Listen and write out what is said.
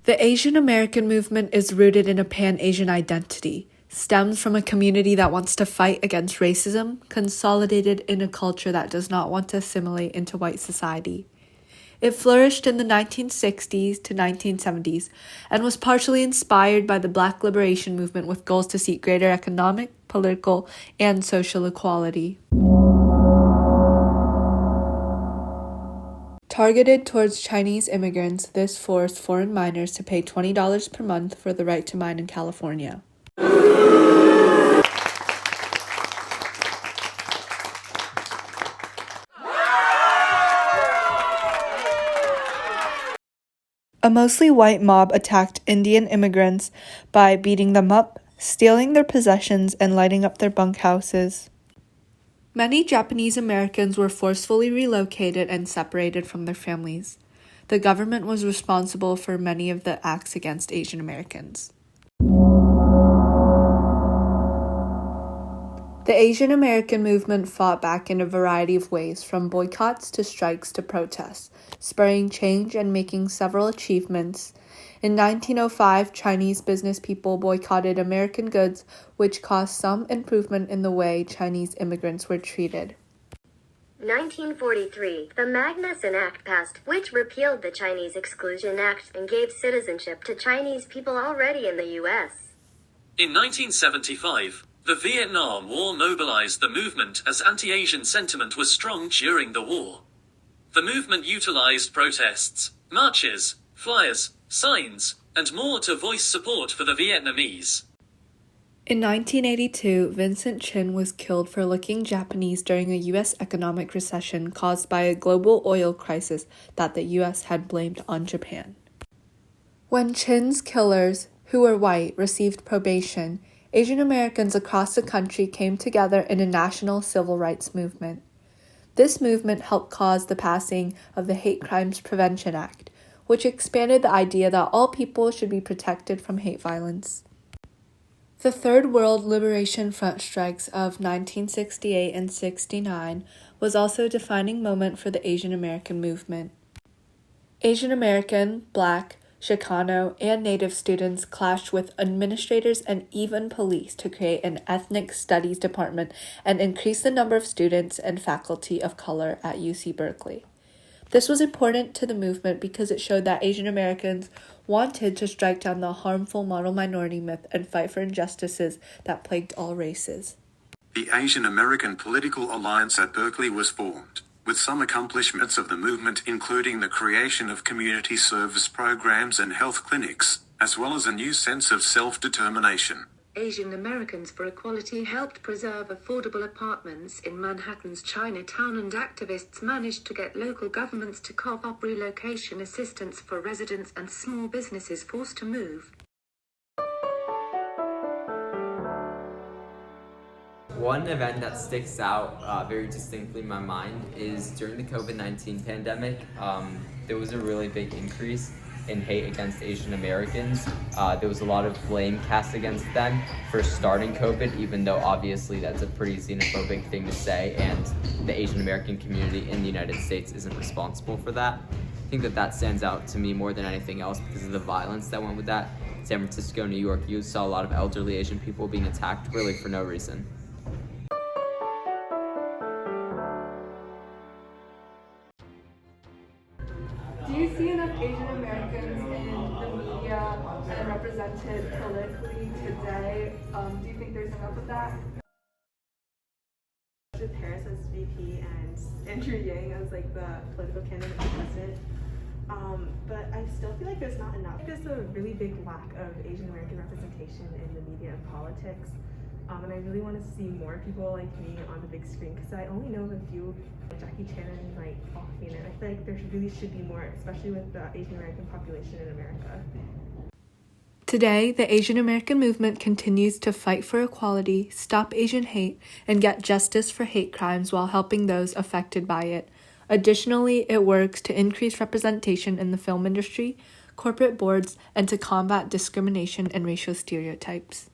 The Asian American movement is rooted in a Pan-Asian identity, stems from a community that wants to fight against racism, consolidated in a culture that does not want to assimilate into white society. It flourished in the 1960s to 1970s and was partially inspired by the Black liberation movement with goals to seek greater economic, political, and social equality. Targeted towards Chinese immigrants, this forced foreign miners to pay $20 per month for the right to mine in California. A mostly white mob attacked Indian immigrants by beating them up, stealing their possessions, and lighting up their bunkhouses. Many Japanese Americans were forcefully relocated and separated from their families. The government was responsible for many of the acts against Asian Americans. The Asian American movement fought back in a variety of ways, from boycotts to strikes to protests, spurring change and making several achievements. In 1905, Chinese business people boycotted American goods, which caused some improvement in the way Chinese immigrants were treated. 1943, the Magnuson Act passed, which repealed the Chinese Exclusion Act and gave citizenship to Chinese people already in the U.S. In 1975, the Vietnam War mobilized the movement as anti-Asian sentiment was strong during the war. The movement utilized protests, marches, flyers, signs, and more to voice support for the Vietnamese. In 1982, Vincent Chin was killed for looking Japanese during a U.S. economic recession caused by a global oil crisis that the U.S. had blamed on Japan. When Chin's killers, who were white, received probation, Asian Americans across the country came together in a national civil rights movement. This movement helped cause the passing of the Hate Crimes Prevention Act, which expanded the idea that all people should be protected from hate violence. The Third World Liberation Front strikes of 1968 and 69 was also a defining moment for the Asian American movement. Asian American, Black, Chicano, and Native students clashed with administrators and even police to create an ethnic studies department and increase the number of students and faculty of color at UC Berkeley. This was important to the movement because it showed that Asian Americans wanted to strike down the harmful model minority myth and fight for injustices that plagued all races. The Asian American Political Alliance at Berkeley was formed, with some accomplishments of the movement including the creation of community service programs and health clinics, as well as a new sense of self-determination. Asian Americans for Equality helped preserve affordable apartments in Manhattan's Chinatown, and activists managed to get local governments to cough up relocation assistance for residents and small businesses forced to move. One event that sticks out very distinctly in my mind is during the COVID-19 pandemic. There was a really big increase in hate against Asian Americans. There was a lot of blame cast against them for starting COVID, even though obviously that's a pretty xenophobic thing to say, and the Asian American community in the United States isn't responsible for that. I think that stands out to me more than anything else because of the violence that went with that. San Francisco, New York, you saw a lot of elderly Asian people being attacked really for no reason. Do you see enough Asian Americans in the media and represented politically today? Do you think there's enough of that? With Harris as VP and Andrew Yang as like the political candidate for president. But I still feel like there's not enough. There's a really big lack of Asian American representation in the media and politics. And I really want to see more people like me on the big screen because I only know a few, like Jackie Chan and like Faulkner, and I feel like there really should be more, especially with the Asian American population in America. Today, the Asian American movement continues to fight for equality, stop Asian hate, and get justice for hate crimes while helping those affected by it. Additionally, it works to increase representation in the film industry, corporate boards, and to combat discrimination and racial stereotypes.